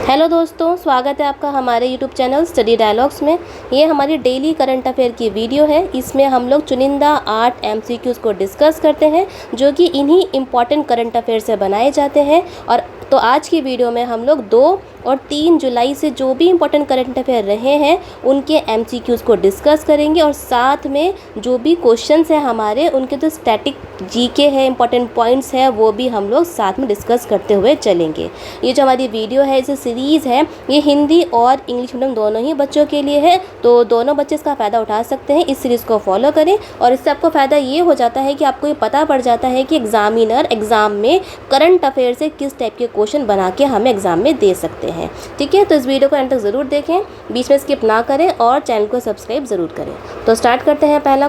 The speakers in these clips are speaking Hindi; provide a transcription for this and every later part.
हेलो दोस्तों, स्वागत है आपका हमारे यूट्यूब चैनल स्टडी डायलॉग्स में। ये हमारी डेली करंट अफेयर की वीडियो है। इसमें हम लोग चुनिंदा 8 MCQs को डिस्कस करते हैं जो कि इन्हीं इम्पॉर्टेंट करंट अफेयर से बनाए जाते हैं। और तो आज की वीडियो में हम लोग 2 और 3 जुलाई से जो भी इम्पोर्टेंट करंट अफेयर रहे हैं उनके MCQs को डिस्कस करेंगे और साथ में जो भी क्वेश्चंस हैं हमारे उनके जो स्टैटिक जीके है, इम्पोर्टेंट पॉइंट्स है, वो भी हम लोग साथ में डिस्कस करते हुए चलेंगे। ये जो हमारी वीडियो है, इस सीरीज़ है, ये हिंदी और इंग्लिश मीडियम दोनों ही बच्चों के लिए है, तो दोनों बच्चे इसका फ़ायदा उठा सकते हैं। इस सीरीज़ को फॉलो करें और इससे आपको फ़ायदा ये हो जाता है कि आपको ये पता पड़ जाता है कि एग्जामिनर एग्ज़ाम में करंट अफेयर से किस टाइप के क्वेश्चन बना के हमें एग्ज़ाम में दे सकते हैं। ठीक है, तो इस वीडियो को एंड तक ज़रूर देखें, बीच में स्किप ना करें और चैनल को सब्सक्राइब ज़रूर करें। तो स्टार्ट करते हैं। पहला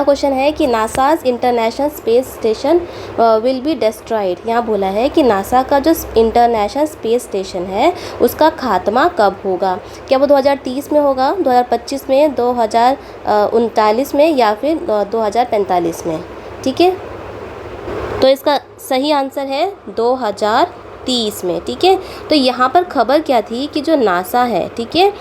क्वेश्चन है कि NASA's international space station will be destroyed. यहाँ बोला है कि नासा का जो इंटरनेशनल स्पेस स्टेशन है उसका खात्मा कब होगा। क्या वो 2030 में होगा, 2025 में, 2039 में या फिर 2045 में। ठीक है, तो इसका सही आंसर है 2030 में। ठीक है, तो यहाँ पर खबर क्या थी कि जो नासा है, ठीक है,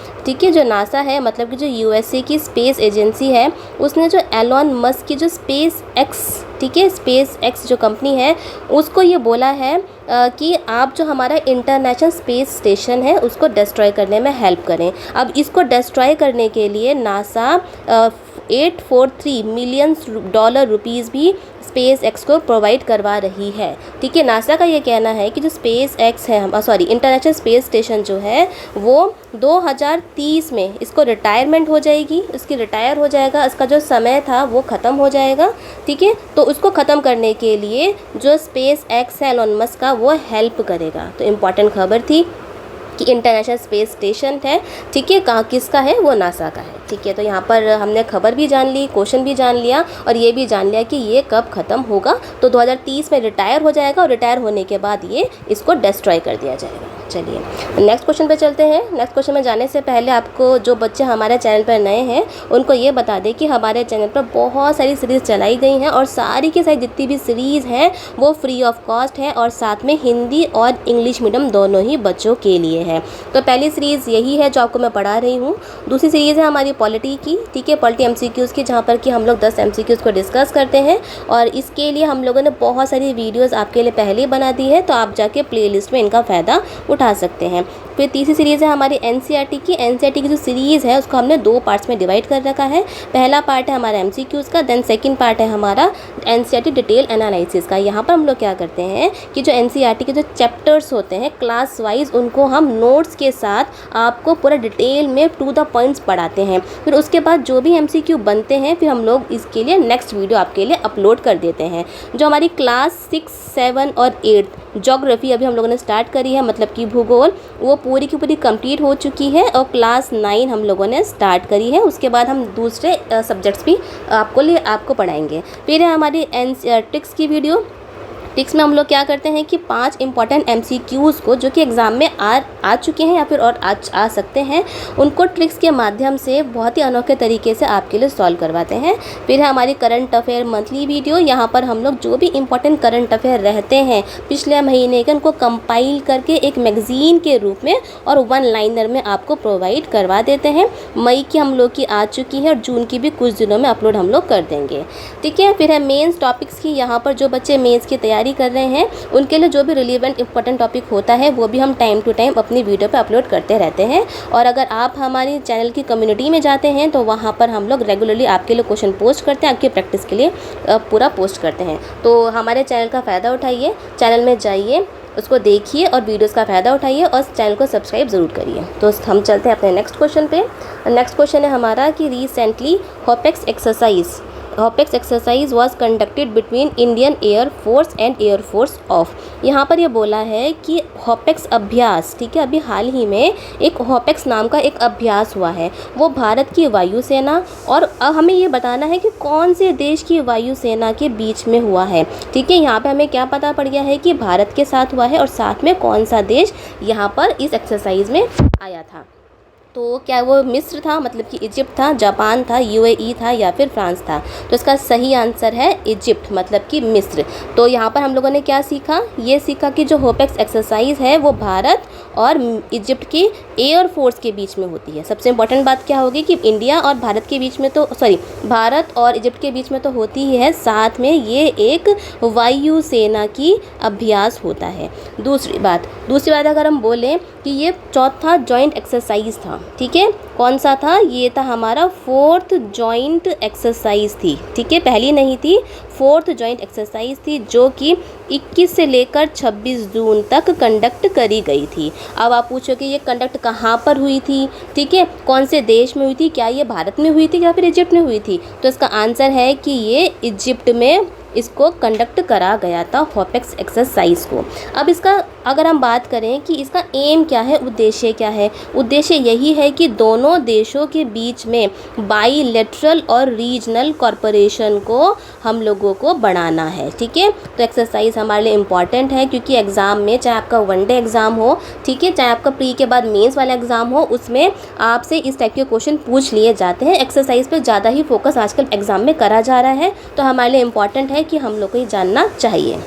जो नासा है मतलब कि जो USA की स्पेस एजेंसी है, उसने जो एलॉन मस्क की जो स्पेस एक्स, ठीक है, स्पेस एक्स जो कंपनी है, उसको ये बोला है कि आप जो हमारा इंटरनेशनल स्पेस स्टेशन है उसको डिस्ट्रॉय करने में हेल्प करें। अब इसको डिस्ट्रॉय करने के लिए नासा 843 मिलियन डॉलर रुपीज़ भी स्पेस एक्स को प्रोवाइड करवा रही है। ठीक है, नासा का ये कहना है कि जो स्पेस एक्स है, इंटरनेशनल स्पेस स्टेशन जो है वो 2030 में इसको रिटायरमेंट हो जाएगी, इसकी रिटायर हो जाएगा, इसका जो समय था वो ख़त्म हो जाएगा। ठीक है, तो उसको ख़त्म करने के लिए जो स्पेस एक्स है एलॉन मस्क का, वो हेल्प करेगा। तो इम्पॉर्टेंट खबर थी कि इंटरनेशनल स्पेस स्टेशन है, ठीक है, कहाँ किसका है, वो नासा का है। ठीक है, तो यहाँ पर हमने खबर भी जान ली, क्वेश्चन भी जान लिया और ये भी जान लिया कि ये कब ख़त्म होगा। तो 2030 में रिटायर हो जाएगा और रिटायर होने के बाद ये इसको डिस्ट्रॉय कर दिया जाएगा। चलिए नेक्स्ट क्वेश्चन पे चलते हैं। नेक्स्ट क्वेश्चन में जाने से पहले आपको, जो बच्चे हमारे चैनल पर नए हैं, उनको ये बता दें कि हमारे चैनल पर बहुत सारी सीरीज़ चलाई गई हैं और सारी की सारी जितनी भी सीरीज़ हैं वो फ्री ऑफ कॉस्ट है और साथ में हिंदी और इंग्लिश मीडियम दोनों ही बच्चों के लिए है। तो पहली सीरीज़ यही है जो आपको मैं पढ़ा रही हूँ। दूसरी सीरीज़ है हमारी पॉलिटी की, ठीक है, पॉलिटी MCQs की, जहाँ पर कि हम लोग 10 MCQs को डिस्कस करते हैं और इसके लिए हम लोगों ने बहुत सारी वीडियोज़ आपके लिए पहले ही बना दी है, तो आप जाके प्लेलिस्ट में इनका फ़ायदा उठा सकते हैं। फिर तीसरी सीरीज़ है हमारी NCERT की। NCERT की जो सीरीज़ है उसको हमने 2 पार्ट्स में डिवाइड कर रखा है। पहला पार्ट है हमारा MCQs का, देन सेकंड पार्ट है हमारा NCERT डिटेल एनालिसिस का। यहाँ पर हम लोग क्या करते हैं कि जो NCERT के जो चैप्टर्स होते हैं क्लास वाइज, उनको हम नोट्स के साथ आपको पूरा डिटेल में टू द पॉइंट्स पढ़ाते हैं। फिर उसके बाद जो भी MCQ बनते हैं फिर हम लोग इसके लिए नेक्स्ट वीडियो आपके लिए अपलोड कर देते हैं। जो हमारी क्लास 6, 7 और 8 ज्योग्राफी अभी हम लोगों ने स्टार्ट करी है, मतलब कि भूगोल, वो पूरी की पूरी कंप्लीट हो चुकी है और क्लास 9 हम लोगों ने स्टार्ट करी है। उसके बाद हम दूसरे सब्जेक्ट्स भी आपको पढ़ाएंगे। फिर है हमारी ट्रिक्स की वीडियो। ट्रिक्स में हम लोग क्या करते हैं कि 5 इंपॉर्टेंट MCQs को जो कि एग्ज़ाम में आ चुके हैं या फिर और आ सकते हैं, उनको ट्रिक्स के माध्यम से बहुत ही अनोखे तरीके से आपके लिए सॉल्व करवाते हैं। फिर है हमारी करंट अफेयर मंथली वीडियो। यहाँ पर हम लोग जो भी इंपॉर्टेंट करंट अफेयर रहते हैं पिछले महीने के, उनको कंपाइल करके एक मैगज़ीन के रूप में और 1 लाइनर में आपको प्रोवाइड करवा देते हैं। मई की हम लोग की आ चुकी है और जून की भी कुछ दिनों में अपलोड हम लोग कर देंगे। ठीक है, फिर है मेंस टॉपिक्स की। यहाँ पर जो बच्चे मेंस की तैयारी कर रहे हैं उनके लिए जो भी रिलेवेंट इंपॉर्टेंट टॉपिक होता है वो भी हम टाइम टू टाइम अपनी वीडियो पे अपलोड करते रहते हैं। और अगर आप हमारी चैनल की कम्युनिटी में जाते हैं तो वहाँ पर हम लोग रेगुलरली आपके लिए क्वेश्चन पोस्ट करते हैं, आपकी प्रैक्टिस के लिए पूरा पोस्ट करते हैं। तो हमारे चैनल का फ़ायदा उठाइए, चैनल में जाइए, उसको देखिए और वीडियोस का फ़ायदा उठाइए और चैनल को सब्सक्राइब ज़रूर करिए। तो हम चलते हैं अपने नेक्स्ट क्वेश्चन पे। नेक्स्ट क्वेश्चन है हमारा कि recently Hopex exercise was conducted between Indian air force and air force of. यहाँ पर ये बोला है कि होपेक्स अभ्यास, ठीक है, अभी हाल ही में एक होपेक्स नाम का एक अभ्यास हुआ है, वो भारत की वायुसेना और हमें ये बताना है कि कौन से देश की वायुसेना के बीच में हुआ है। ठीक है, यहाँ पे हमें क्या पता पड़ गया है कि भारत के साथ हुआ है और साथ में कौन सा देश यहाँ पर इस एक्सरसाइज में आया था। तो क्या वो मिस्र था, मतलब कि इजिप्ट था, जापान था, यूएई था या फिर फ्रांस था? तो इसका सही आंसर है इजिप्ट, मतलब कि मिस्र। तो यहाँ पर हम लोगों ने क्या सीखा? ये सीखा कि जो होपेक्स एक्सरसाइज है वो भारत और इजिप्ट की एयर फोर्स के बीच में होती है। सबसे इम्पोर्टेंट बात क्या होगी कि इंडिया और भारत के बीच में तो भारत और इजिप्ट के बीच में तो होती ही है, साथ में ये एक वायुसेना की अभ्यास होता है। दूसरी बात अगर हम बोलें कि ये चौथा जॉइंट एक्सरसाइज था, ठीक है, कौन सा था? ये था हमारा 4th जॉइंट एक्सरसाइज थी, ठीक है, पहली नहीं थी, 4th जॉइंट एक्सरसाइज थी जो कि 21 से लेकर 26 जून तक कंडक्ट करी गई थी। अब आप पूछोगे ये कंडक्ट कहाँ पर हुई थी, ठीक है, कौन से देश में हुई थी, क्या ये भारत में हुई थी या फिर इजिप्ट में हुई थी? तो इसका आंसर है कि ये इजिप्ट में इसको कंडक्ट करा गया था, होपेक्स एक्सरसाइज को। अब इसका अगर हम बात करें कि इसका एम क्या है, उद्देश्य क्या है? उद्देश्य यही है कि दोनों देशों के बीच में बाईलेटरल और रीजनल कॉरपोरेशन को हम लोगों को बढ़ाना है, ठीक है। तो एक्सरसाइज हमारे लिए इम्पॉर्टेंट है क्योंकि एग्ज़ाम में, चाहे आपका वनडे एग्ज़ाम हो, ठीक है, चाहे आपका प्री के बाद मेंस वाला एग्ज़ाम हो, उसमें आपसे इस टाइप के क्वेश्चन पूछ लिए जाते हैं। एक्सरसाइज पे ज़्यादा ही फोकस आजकल एग्ज़ाम में करा जा रहा है, तो हमारे लिए इम्पॉर्टेंट है कि हम लोग को ये जानना चाहिए।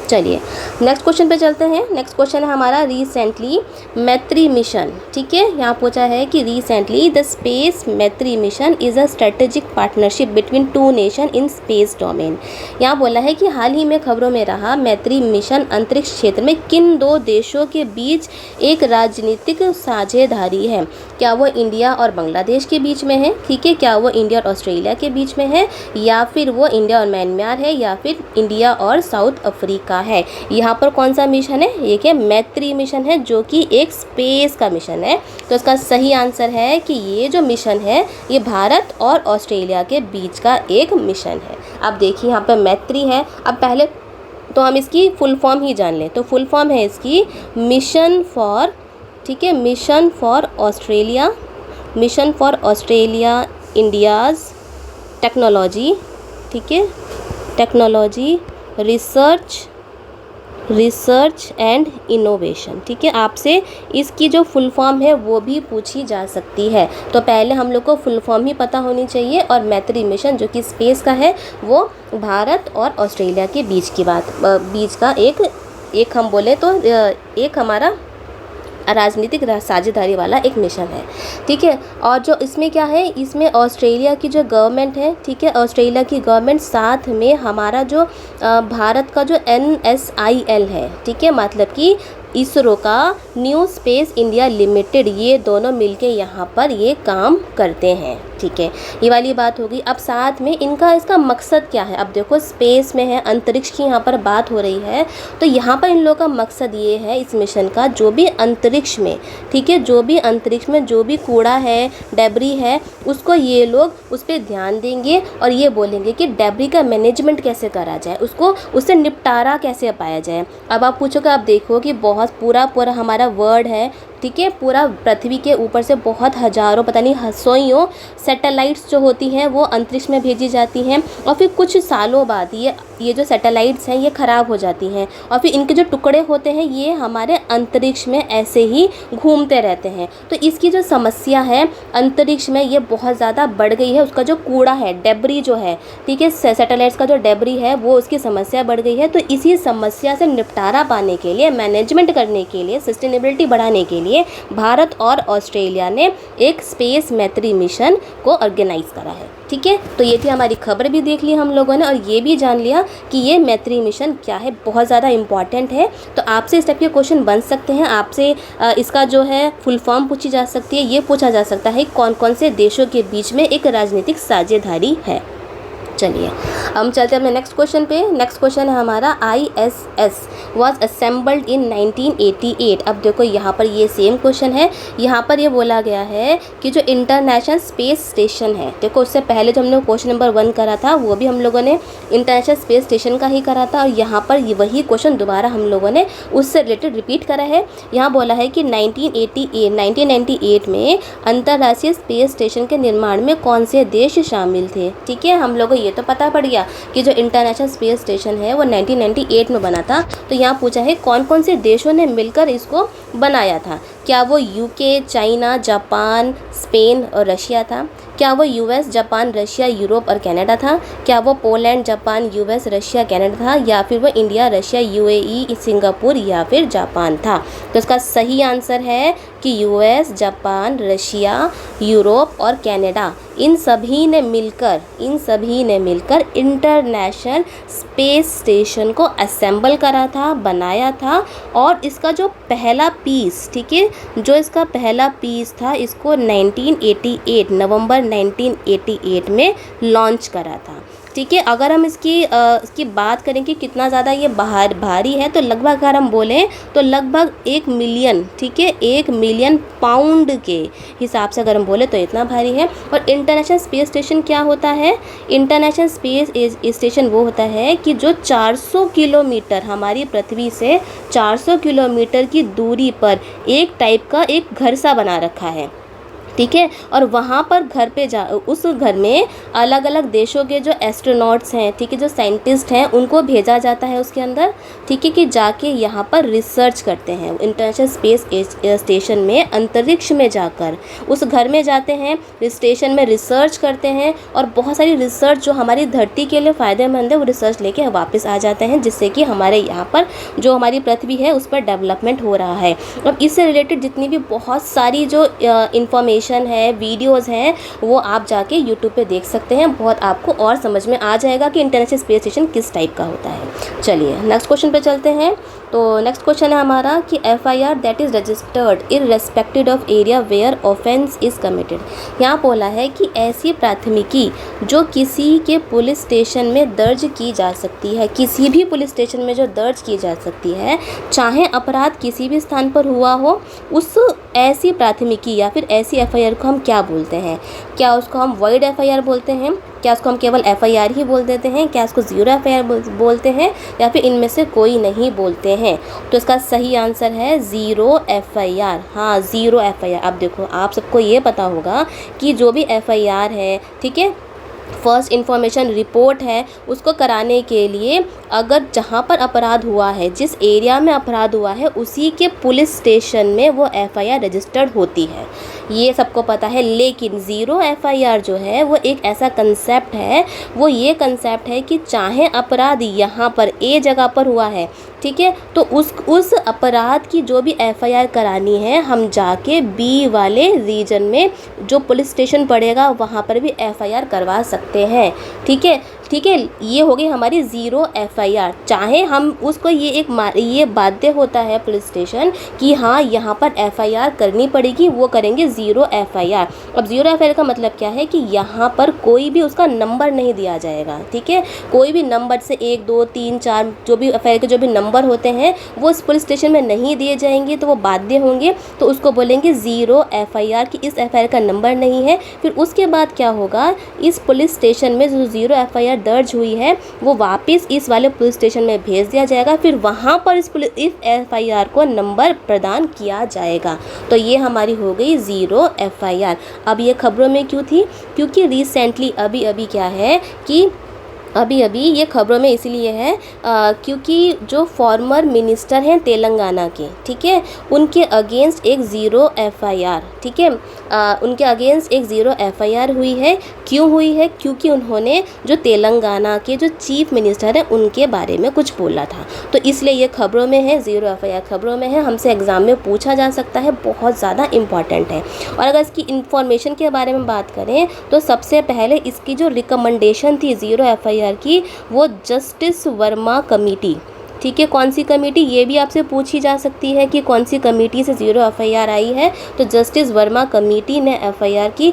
चलिए नेक्स्ट क्वेश्चन पे चलते हैं। नेक्स्ट क्वेश्चन है हमारा रिसेंटली मैत्री मिशन, ठीक है। यहाँ पूछा है कि रिसेंटली द स्पेस मैत्री mission is a strategic partnership between 2 nation in space domain. यहाँ बोला है कि हाल ही में खबरों में रहा मैत्री मिशन अंतरिक्ष क्षेत्र में किन 2 देशों के बीच एक राजनीतिक साझेदारी है? क्या वो इंडिया और बांग्लादेश के बीच में है, ठीक है, क्या वो इंडिया और ऑस्ट्रेलिया के बीच में है, या फिर वो इंडिया और म्यांमार है, या फिर इंडिया और साउथ अफ्रीका है? यहाँ पर कौन सा मिशन है? ये क्या मैत्री मिशन है जो कि एक स्पेस का मिशन है। तो इसका सही आंसर है कि ये जो मिशन है ये भारत और ऑस्ट्रेलिया के बीच का एक मिशन है। अब देखिए यहाँ पर मैत्री है। अब पहले तो हम इसकी फुल फॉर्म ही जान लें। तो फुल फॉर्म है इसकी मिशन फॉर, ठीक है, mission for Australia, mission for Australia India's technology, ठीक है, टेक्नोलॉजी रिसर्च एंड इनोवेशन, ठीक है। आपसे इसकी जो फुल फॉर्म है वो भी पूछी जा सकती है, तो पहले हम लोग को फुल फॉर्म ही पता होनी चाहिए। और मैत्री मिशन जो कि स्पेस का है वो भारत और ऑस्ट्रेलिया के बीच का एक हम बोले तो एक हमारा राजनीतिक साझेदारी वाला एक मिशन है, ठीक है। और जो इसमें क्या है, इसमें ऑस्ट्रेलिया की जो गवर्नमेंट है, ठीक है, ऑस्ट्रेलिया की गवर्नमेंट, साथ में हमारा जो भारत का जो NSIL है, ठीक है, मतलब कि इसरो का न्यू स्पेस इंडिया लिमिटेड, ये दोनों मिलके यहाँ पर ये काम करते हैं, ठीक है। ये वाली बात होगी। अब साथ में इसका मकसद क्या है? अब देखो स्पेस में है, अंतरिक्ष की यहाँ पर बात हो रही है, तो यहाँ पर इन लोगों का मकसद ये है इस मिशन का, जो भी अंतरिक्ष में, ठीक है, जो भी अंतरिक्ष में जो भी कूड़ा है, डेब्री है, उसको ये लोग उस पर ध्यान देंगे और ये बोलेंगे कि डेब्री का मैनेजमेंट कैसे करा जाए, उससे निपटारा कैसे पाया जाए। अब आप पूछोगे, आप देखो कि बहुत पूरा हमारा वर्ल्ड है, ठीक है, पूरा पृथ्वी के ऊपर से बहुत हज़ारों, पता नहीं सौयों सैटेलाइट्स जो होती हैं वो अंतरिक्ष में भेजी जाती हैं, और फिर कुछ सालों बाद ये जो सैटेलाइट्स हैं ये ख़राब हो जाती हैं, और फिर इनके जो टुकड़े होते हैं ये हमारे अंतरिक्ष में ऐसे ही घूमते रहते हैं। तो इसकी जो समस्या है अंतरिक्ष में ये बहुत ज़्यादा बढ़ गई है। उसका जो कूड़ा है, डेब्री जो है, ठीक है, सैटेलाइट्स का जो डेब्री है वो उसकी समस्या बढ़ गई है। तो इसी समस्या से निपटारा पाने के लिए, मैनेजमेंट करने के लिए, सस्टेनेबिलिटी बढ़ाने के लिए भारत और ऑस्ट्रेलिया ने एक स्पेस मैत्री मिशन को ऑर्गेनाइज करा है, ठीक है। तो ये थी हमारी खबर, भी देख ली हम लोगों ने, और ये भी जान लिया कि ये मैत्री मिशन क्या है, बहुत ज़्यादा इंपॉर्टेंट है। तो आपसे इस टाइप के क्वेश्चन बन सकते हैं, आपसे इसका जो है फुल फॉर्म पूछी जा सकती है, ये पूछा जा सकता है कौन कौन से देशों के बीच में एक राजनीतिक साझेदारी है। चलिए हम चलते हैं अपने नेक्स्ट क्वेश्चन पे। नेक्स्ट क्वेश्चन है हमारा ISS वॉज असेंबल्ड इन 1988। अब देखो यहाँ पर ये सेम क्वेश्चन है। यहाँ पर ये बोला गया है कि जो इंटरनेशनल स्पेस स्टेशन है, देखो उससे पहले जो हम लोग क्वेश्चन नंबर 1 करा था वो भी हम लोगों ने इंटरनेशनल स्पेस स्टेशन का ही करा था, और यहाँ पर वही क्वेश्चन दोबारा हम लोगों ने उससे रिलेटेड रिपीट करा है। यहाँ बोला है कि 1998 में अंतर्राष्ट्रीय स्पेस स्टेशन के निर्माण में कौन से देश शामिल थे, ठीक है। हम लोग को ये तो पता पड़ गया कि जो इंटरनेशनल स्पेस स्टेशन है वो 1998 में बना था। तो यहाँ पूछा है कौन कौन से देशों ने मिलकर इसको बनाया था। क्या वो यूके, चाइना, जापान, स्पेन और रशिया था? क्या वो यूएस, जापान, रशिया, यूरोप और कनाडा था? क्या वो Poland, Japan, US, Russia, Canada था? या फिर वो इंडिया, रशिया, यूएई, सिंगापुर या फिर जापान था? तो इसका सही आंसर है कि यूएस, जापान, रशिया, यूरोप और कनाडा इन सभी ने मिलकर इंटरनेशनल स्पेस स्टेशन को असेंबल करा था, बनाया था। और इसका जो पहला पीस, ठीक है, जो इसका पहला पीस था, इसको 1988 नवंबर 1988 में लॉन्च करा था। ठीक है, अगर हम इसकी बात करें कि कितना ज़्यादा ये भारी है, तो लगभग अगर हम बोलें तो लगभग 1 मिलियन, ठीक है, 1 मिलियन पाउंड के हिसाब से अगर हम बोले तो इतना भारी है। और इंटरनेशनल स्पेस स्टेशन क्या होता है? इंटरनेशनल स्पेस स्टेशन वो होता है कि जो 400 किलोमीटर, हमारी पृथ्वी से 400 किलोमीटर की दूरी पर एक टाइप का एक घर सा बना रखा है, ठीक है। और वहाँ पर उस घर में अलग अलग देशों के जो एस्ट्रोनॉट्स हैं, ठीक है, जो साइंटिस्ट हैं, उनको भेजा जाता है उसके अंदर, ठीक है, कि जाके यहाँ पर रिसर्च करते हैं। इंटरनेशनल स्पेस स्टेशन में अंतरिक्ष में जाकर उस घर में जाते हैं, स्टेशन में रिसर्च करते हैं और बहुत सारी रिसर्च जो हमारी धरती के लिए फ़ायदेमंद है वो रिसर्च लेके वापस आ जाते हैं, जिससे कि हमारे यहाँ पर जो हमारी पृथ्वी है उस पर डेवलपमेंट हो रहा है। और इससे रिलेटेड जितनी भी बहुत सारी जो इंफॉर्मेशन है, वीडियोस हैं, वो आप जाके यूट्यूब पे देख सकते हैं। बहुत आपको और समझ में आ जाएगा कि इंटरनेशनल स्पेस स्टेशन किस टाइप का होता है। चलिए नेक्स्ट क्वेश्चन पे चलते हैं। तो नेक्स्ट क्वेश्चन है हमारा कि FIR that is registered irrespective of area where offence is committed. यहाँ बोला है कि ऐसी प्राथमिकी जो किसी के पुलिस स्टेशन में दर्ज की जा सकती है, किसी भी पुलिस स्टेशन में जो दर्ज की जा सकती है, चाहे अपराध किसी भी स्थान पर हुआ हो, उस ऐसी प्राथमिकी या फिर ऐसी FIR को हम क्या बोलते हैं? क्या उसको हम वॉइड FIR बोलते हैं? क्या उसको हम केवल FIR ही बोल देते हैं? क्या इसको ज़ीरो FIR बोलते हैं? या फिर इनमें से कोई नहीं बोलते हैं? तो इसका सही आंसर है ज़ीरो FIR। हाँ, ज़ीरो FIR। अब देखो, आप सबको ये पता होगा कि जो भी FIR है, ठीक है, फर्स्ट इन्फॉर्मेशन रिपोर्ट है, उसको कराने के लिए अगर जहाँ पर अपराध हुआ है, जिस एरिया में अपराध हुआ है, उसी के पुलिस स्टेशन में वो FIR रजिस्टर्ड होती है, ये सबको पता है। लेकिन ज़ीरो FIR जो है वो एक ऐसा कंसेप्ट है, वो ये कंसेप्ट है कि चाहे अपराध यहाँ पर A जगह पर हुआ है, ठीक है, तो उस अपराध की जो भी FIR करानी है, हम जाके B वाले रीजन में जो पुलिस स्टेशन पड़ेगा वहाँ पर भी FIR करवा सकते हैं। ठीक है, ये हो गई हमारी ज़ीरो FIR। चाहे हम उसको ये बाध्य होता है पुलिस स्टेशन कि हाँ यहाँ पर FIR करनी पड़ेगी, वो करेंगे ज़ीरो FIR। अब ज़ीरो FIR का मतलब क्या है कि यहाँ पर कोई भी उसका नंबर नहीं दिया जाएगा, ठीक है, कोई भी नंबर से 1 2 3 4 जो भी FIR के जो भी नंबर होते हैं वो इस पुलिस स्टेशन में नहीं दिए जाएंगे, तो वो बाध्य होंगे, तो उसको बोलेंगे ज़ीरो FIR कि इस FIR का नंबर नहीं है। फिर उसके बाद क्या होगा, इस पुलिस स्टेशन में जो ज़ीरो FIR दर्ज हुई है वो वापस इस वाले पुलिस स्टेशन में भेज दिया जाएगा, फिर वहाँ पर इस FIR को नंबर प्रदान किया जाएगा। तो ये हमारी हो गई ज़ीरो FIR। अब ये खबरों में क्यों थी? क्योंकि रिसेंटली अभी क्या है कि अभी ये खबरों में इसलिए है क्योंकि जो फॉर्मर मिनिस्टर हैं तेलंगाना के, ठीक है, उनके अगेंस्ट एक ज़ीरो FIR, ठीक है, उनके अगेंस्ट एक ज़ीरो FIR हुई है। क्यों हुई है? क्योंकि उन्होंने जो तेलंगाना के जो चीफ मिनिस्टर हैं उनके बारे में कुछ बोला था, तो इसलिए ये खबरों में है, ज़ीरो FIR खबरों में है, हमसे एग्ज़ाम में पूछा जा सकता है, बहुत ज़्यादा इम्पॉर्टेंट है। और अगर इसकी इन्फॉर्मेशन के बारे में बात करें तो सबसे पहले इसकी जो रिकमेंडेशन थी ज़ीरो FIR की, वो जस्टिस वर्मा कमेटी, ठीक है, कौन सी कमेटी, ये भी आपसे पूछी जा सकती है कि कौन सी कमेटी से ज़ीरो FIR आई है, तो जस्टिस वर्मा कमेटी ने FIR की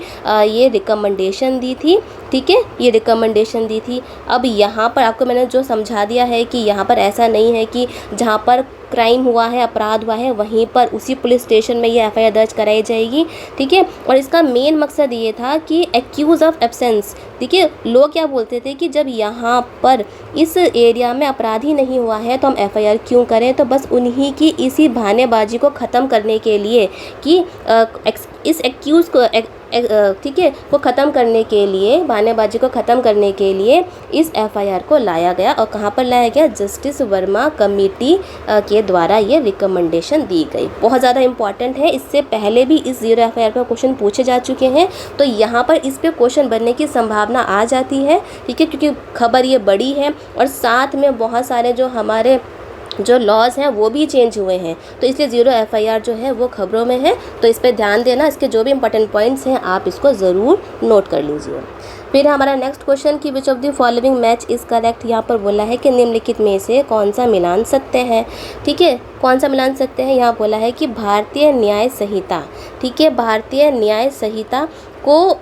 ये रिकमेंडेशन दी थी, ठीक है, ये रिकमेंडेशन दी थी। अब यहाँ पर आपको मैंने जो समझा दिया है कि यहाँ पर ऐसा नहीं है कि जहाँ पर क्राइम हुआ है, अपराध हुआ है, वहीं पर उसी पुलिस स्टेशन में ये FIR दर्ज कराई जाएगी, ठीक है। और इसका मेन मकसद ये था कि एक्यूज ऑफ एब्सेंस, ठीक है, लोग क्या बोलते थे कि जब यहाँ पर इस एरिया में अपराध ही नहीं हुआ है तो हम FIR क्यों करें, तो बस उन्हीं की इसी बहानेबाजी को ख़त्म करने के लिए कि इस एक्यूज़ को ठीक है, को ख़त्म करने के लिए, बहानेबाजी को ख़त्म करने के लिए इस एफआईआर को लाया गया। और कहाँ पर लाया गया? जस्टिस वर्मा कमेटी के द्वारा ये रिकमेंडेशन दी गई। बहुत ज़्यादा इंपॉर्टेंट है, इससे पहले भी इस ज़ीरो एफआईआर पर क्वेश्चन पूछे जा चुके हैं, तो यहाँ पर इस पे क्वेश्चन बनने की संभावना आ जाती है, ठीक है, क्योंकि खबर ये बड़ी है और साथ में बहुत सारे जो हमारे जो लॉज हैं वो भी चेंज हुए हैं, तो इसलिए ज़ीरो एफआईआर जो है वो खबरों में है। तो इस पर ध्यान देना, इसके जो भी इंपॉर्टेंट पॉइंट्स हैं आप इसको ज़रूर नोट कर लीजिए। फिर हमारा नेक्स्ट क्वेश्चन कि which of the following match is correct. यहाँ पर बोला है कि निम्नलिखित में से कौन सा मिलान सत्य है, ठीक है, कौन सा मिलान सत्य है। यहाँ बोला है कि भारतीय न्याय संहिता, ठीक है, भारतीय न्याय संहिता को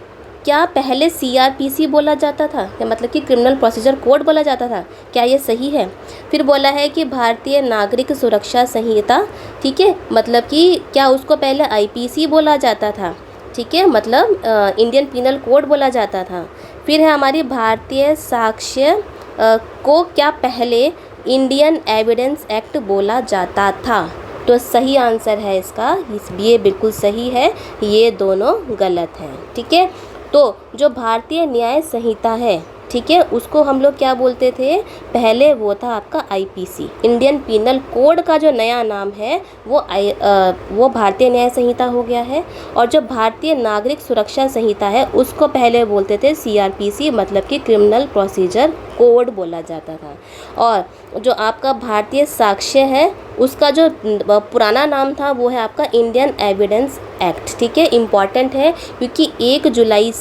क्या पहले सीआरपीसी बोला जाता था, या मतलब कि क्रिमिनल प्रोसीजर कोड बोला जाता था, क्या ये सही है। फिर बोला है कि भारतीय नागरिक सुरक्षा संहिता, ठीक है, मतलब कि क्या उसको पहले आईपीसी बोला जाता था, ठीक है, मतलब इंडियन पीनल कोड बोला जाता था। फिर है हमारी भारतीय साक्ष्य को क्या पहले इंडियन एविडेंस एक्ट बोला जाता था। तो सही आंसर है इसका, ये बिल्कुल सही है, ये दोनों गलत हैं, ठीक है। तो जो भारतीय न्याय संहिता है, ठीक है, उसको हम लोग क्या बोलते थे, पहले वो था आपका आईपीसी, इंडियन पीनल कोड का जो नया नाम है वो भारतीय न्याय संहिता हो गया है। और जो भारतीय नागरिक सुरक्षा संहिता है उसको पहले बोलते थे सीआरपीसी, मतलब कि क्रिमिनल प्रोसीजर कोड बोला जाता था। और जो आपका भारतीय साक्ष्य है उसका जो पुराना नाम था वो है आपका इंडियन एविडेंस एक्ट, ठीक है, इम्पॉर्टेंट है क्योंकि 1 जुलाई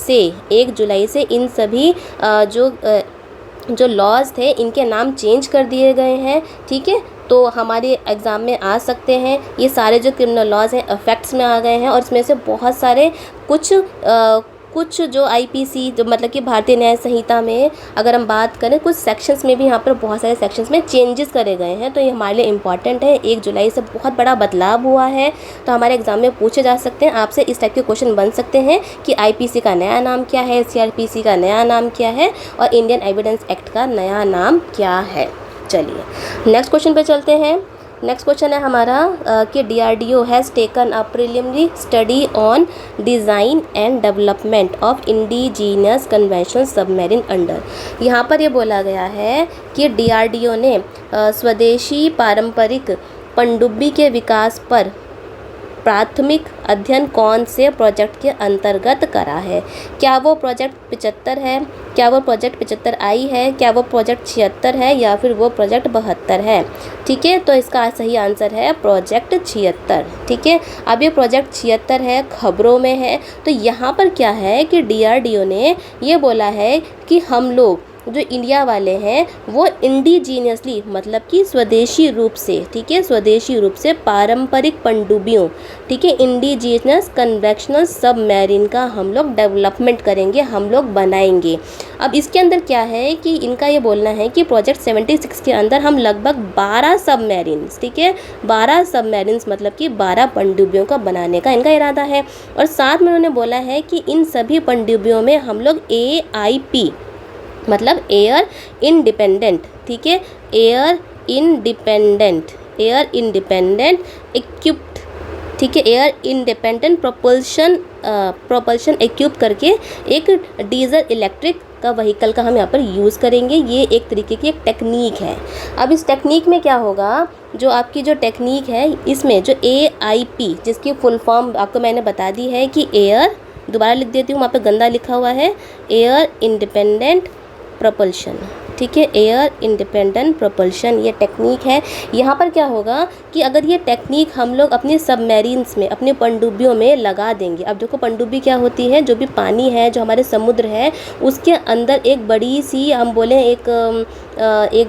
से इन सभी जो लॉज थे इनके नाम चेंज कर दिए गए हैं, ठीक है। तो हमारे एग्ज़ाम में आ सकते हैं, ये सारे जो क्रिमिनल लॉज हैं इफेक्ट्स में आ गए हैं, और इसमें से बहुत सारे कुछ जो आईपीसी जो मतलब कि भारतीय न्याय संहिता में अगर हम बात करें कुछ सेक्शंस में भी यहाँ पर बहुत सारे सेक्शंस में चेंजेस करे गए हैं, तो ये हमारे लिए इम्पॉर्टेंट है। 1 जुलाई से बहुत बड़ा बदलाव हुआ है, तो हमारे एग्जाम में पूछे जा सकते हैं, आपसे इस टाइप के क्वेश्चन बन सकते हैं कि आईपीसी का नया नाम क्या है, सीआरपीसी का नया नाम क्या है, और इंडियन एविडेंस एक्ट का नया नाम क्या है। चलिए नेक्स्ट क्वेश्चन पे चलते हैं। नेक्स्ट क्वेश्चन है हमारा कि DRDO has taken a preliminary study on design and development of indigenous conventional submarine under. यहाँ पर ये बोला गया है कि डीआरडीओ ने स्वदेशी पारंपरिक पनडुब्बी के विकास पर प्राथमिक अध्ययन कौन से प्रोजेक्ट के अंतर्गत करा है। क्या वो प्रोजेक्ट 75 है, क्या वो प्रोजेक्ट 75I है, क्या वो प्रोजेक्ट 76 है, या फिर वो प्रोजेक्ट 72 है, ठीक है। तो इसका सही आंसर है प्रोजेक्ट 76, ठीक है। अब ये प्रोजेक्ट 76 है, खबरों में है, तो यहाँ पर क्या है कि डीआरडीओ ने ये बोला है कि हम लोग जो इंडिया वाले हैं वो इंडिजीनियसली मतलब कि स्वदेशी रूप से, ठीक है, स्वदेशी रूप से पारंपरिक पनडुब्बियों, ठीक है, इंडिजीनियस कन्वेंशनल सबमरीन का हम लोग डेवलपमेंट करेंगे, हम लोग बनाएंगे। अब इसके अंदर क्या है कि इनका ये बोलना है कि प्रोजेक्ट 76 के अंदर हम लगभग 12 सबमरीन्स, ठीक है, 12 सबमरीन्स मतलब कि 12 पनडुब्बियों का बनाने का इनका इरादा है। और साथ में उन्होंने बोला है कि इन सभी पनडुब्बियों में हम लोग AIP मतलब एयर इंडिपेंडेंट, ठीक है, एयर इंडिपेंडेंट इक्विप्ड, ठीक है, एयर इंडिपेंडेंट प्रोपल्शन इक्विप करके एक डीजल इलेक्ट्रिक का व्हीकल का हम यहाँ पर यूज़ करेंगे। ये एक तरीके की एक टेक्निक है। अब इस टेक्निक में क्या होगा, जो आपकी जो टेक्निक है इसमें जो AIP जिसकी फुल फॉर्म आपको मैंने बता दी है कि एयर, दोबारा लिख देती हूँ, वहाँ पे गंदा लिखा हुआ है, एयर इंडिपेंडेंट प्रोपल्शन, ठीक है, एयर इंडिपेंडेंट प्रोपल्शन ये टेक्निक है। यहाँ पर क्या होगा कि अगर ये टेक्निक हम लोग अपने सबमरीन्स में, अपने पनडुब्बियों में लगा देंगे। अब देखो पनडुब्बी क्या होती है, जो भी पानी है, जो हमारे समुद्र है, उसके अंदर एक बड़ी सी हम बोलें एक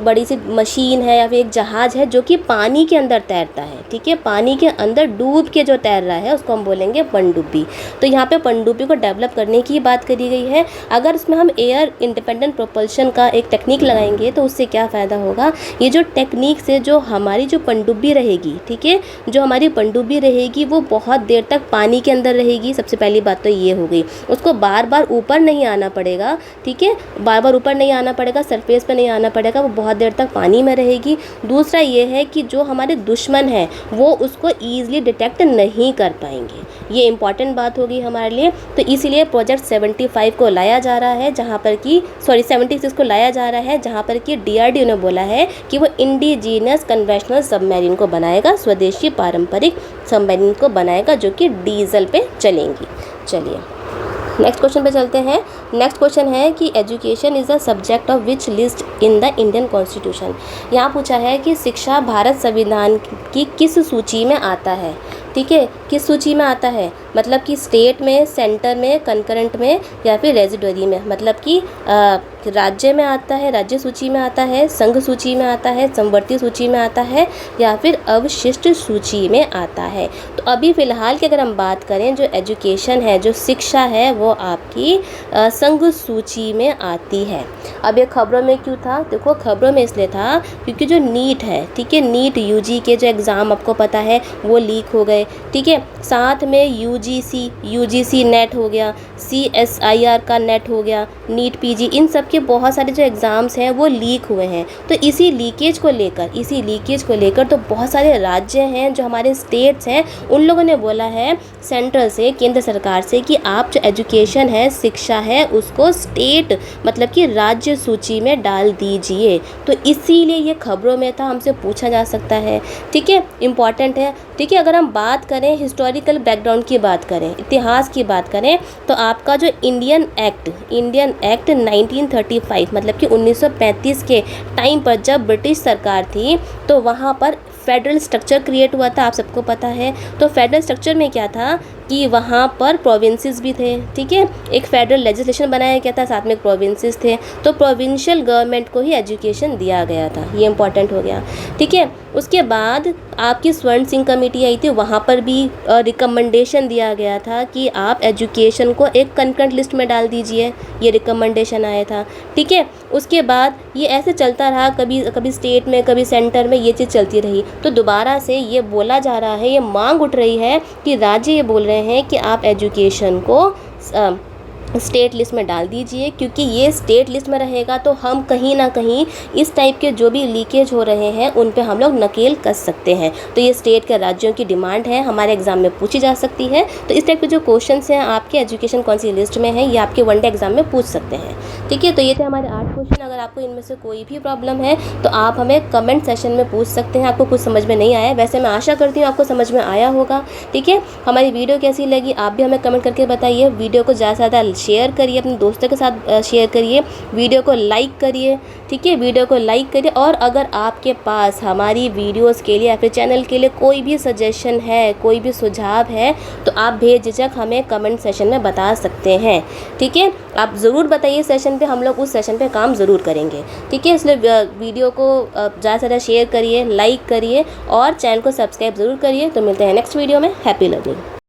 बड़ी सी मशीन है या फिर एक जहाज़ है जो कि पानी के अंदर तैरता है, ठीक है, पानी के अंदर डूब के जो तैर रहा है उसको हम बोलेंगे पनडुब्बी। तो यहाँ पे पनडुब्बी को डेवलप करने की बात करी गई है। अगर उसमें हम एयर इंडिपेंडेंट प्रोपल्शन का एक टेक्निक लगाएंगे तो उससे क्या फ़ायदा होगा, ये जो टेक्निक से जो हमारी जो पनडुब्बी रहेगी, ठीक है, जो हमारी पनडुब्बी रहेगी वो बहुत देर तक पानी के अंदर रहेगी। सबसे पहली बात तो ये हो गई, उसको बार बार ऊपर नहीं आना पड़ेगा, ठीक है, बार बार ऊपर नहीं आना पड़ेगा, सरफेस पर नहीं आना पड़ेगा, पड़ेगा, वो बहुत देर तक पानी में रहेगी। दूसरा ये है कि जो हमारे दुश्मन हैं वो उसको ईज़िली डिटेक्ट नहीं कर पाएंगे। ये इंपॉर्टेंट बात होगी हमारे लिए। तो इसीलिए प्रोजेक्ट 75 को लाया जा रहा है, जहाँ पर कि 76 को लाया जा रहा है, जहाँ पर कि DRDO ने बोला है कि वो इंडिजीनियस कन्वेंशनल सबमरीन को बनाएगा, स्वदेशी पारंपरिक सबमरीन को बनाएगा जो कि डीजल पे चलेंगी। चलिए नेक्स्ट क्वेश्चन पे चलते हैं। नेक्स्ट क्वेश्चन है कि education is the subject of which list in the Indian constitution. यहाँ पूछा है कि शिक्षा भारत संविधान की किस सूची में आता है। ठीक है, किस सूची में आता है, मतलब कि स्टेट में, सेंटर में, कंकरेंट में या फिर रेजिडरी में। मतलब कि राज्य में आता है, राज्य सूची में आता है, संघ सूची में आता है, समवर्ती सूची में आता है या फिर अवशिष्ट सूची में आता है। तो अभी फ़िलहाल की अगर हम बात करें, जो एजुकेशन है, जो शिक्षा है, वो आपकी संघ सूची में आती है। अब ये खबरों में क्यों था? देखो खबरों में इसलिए था क्योंकि जो नीट है, ठीक है, नीट UG के जो एग्ज़ाम आपको पता है वो लीक हो गए। ठीक है, साथ में UGC नेट हो गया, CSIR का नेट हो गया, नीट PG, इन सब के बहुत सारे जो एग्ज़ाम्स हैं वो लीक हुए हैं। तो इसी लीकेज को लेकर तो बहुत सारे राज्य हैं, जो हमारे स्टेट्स हैं, उन लोगों ने बोला है सेंट्रल से, केंद्र सरकार से, कि आप जो एजुकेशन है, शिक्षा है, उसको स्टेट मतलब कि राज्य सूची में डाल दीजिए। तो इसीलिए ये खबरों में था, हमसे पूछा जा सकता है। ठीक है, इम्पॉर्टेंट है। ठीक है, अगर हम बात करें हिस्टोरिकल बैकग्राउंड की बात करें, इतिहास की बात करें, तो आपका जो इंडियन एक्ट 1935 मतलब कि 1935 के टाइम पर जब ब्रिटिश सरकार थी, तो वहाँ पर फेडरल स्ट्रक्चर क्रिएट हुआ था, आप सबको पता है। तो फेडरल स्ट्रक्चर में क्या था कि वहाँ पर प्रोविंसेस भी थे। ठीक है, एक फेडरल लेजिस्लेशन बनाया गया था, साथ में प्रोविंसेस थे। तो प्रोविंशियल गवर्नमेंट को ही एजुकेशन दिया गया था, ये इंपॉर्टेंट हो गया। ठीक है, उसके बाद आपकी स्वर्ण सिंह कमेटी आई थी, वहाँ पर भी रिकमेंडेशन दिया गया था कि आप एजुकेशन को एक कंकरेंट लिस्ट में डाल दीजिए, ये रिकमेंडेशन आया था। ठीक है, उसके बाद ये ऐसे चलता रहा, कभी स्टेट में, कभी सेंटर में, ये चीज़ चलती रही। तो दोबारा से ये बोला जा रहा है, ये मांग उठ रही है कि राज्य ये बोल रहे हैं कि आप एजुकेशन को स्टेट लिस्ट में डाल दीजिए, क्योंकि ये स्टेट लिस्ट में रहेगा तो हम कहीं ना कहीं इस टाइप के जो भी लीकेज हो रहे हैं उन पे हम लोग नकेल कस सकते हैं। तो ये स्टेट के राज्यों की डिमांड है, हमारे एग्जाम में पूछी जा सकती है। तो इस टाइप के जो क्वेश्चंस हैं आपके एजुकेशन कौन सी लिस्ट में है, ये आपके वनडे एग्जाम में पूछ सकते हैं। ठीक है, तो ये थे हमारे 8 क्वेश्चन। अगर आपको इनमें से कोई भी प्रॉब्लम है तो आप हमें कमेंट सेशन में पूछ सकते हैं। आपको कुछ समझ में नहीं आया, वैसे मैं आशा करती हूँ आपको समझ में आया होगा। ठीक है, हमारी वीडियो कैसी लगी आप भी हमें कमेंट करके बताइए। वीडियो को ज़्यादा से ज़्यादा शेयर करिए, अपने दोस्तों के साथ शेयर करिए, वीडियो को लाइक करिए। ठीक है, वीडियो को लाइक करिए। और अगर आपके पास हमारी वीडियोस के लिए या फिर चैनल के लिए कोई भी सजेशन है, कोई भी सुझाव है, तो आप बेझिझक हमें कमेंट सेशन में बता सकते हैं। ठीक है, आप ज़रूर बताइए सेशन पे, हम लोग उस सेशन पे काम ज़रूर करेंगे। ठीक है, इसलिए वीडियो को ज़्यादा से ज़्यादा शेयर करिए, लाइक करिए और चैनल को सब्सक्राइब ज़रूर करिए। तो मिलते हैं नेक्स्ट वीडियो में। Happy learning.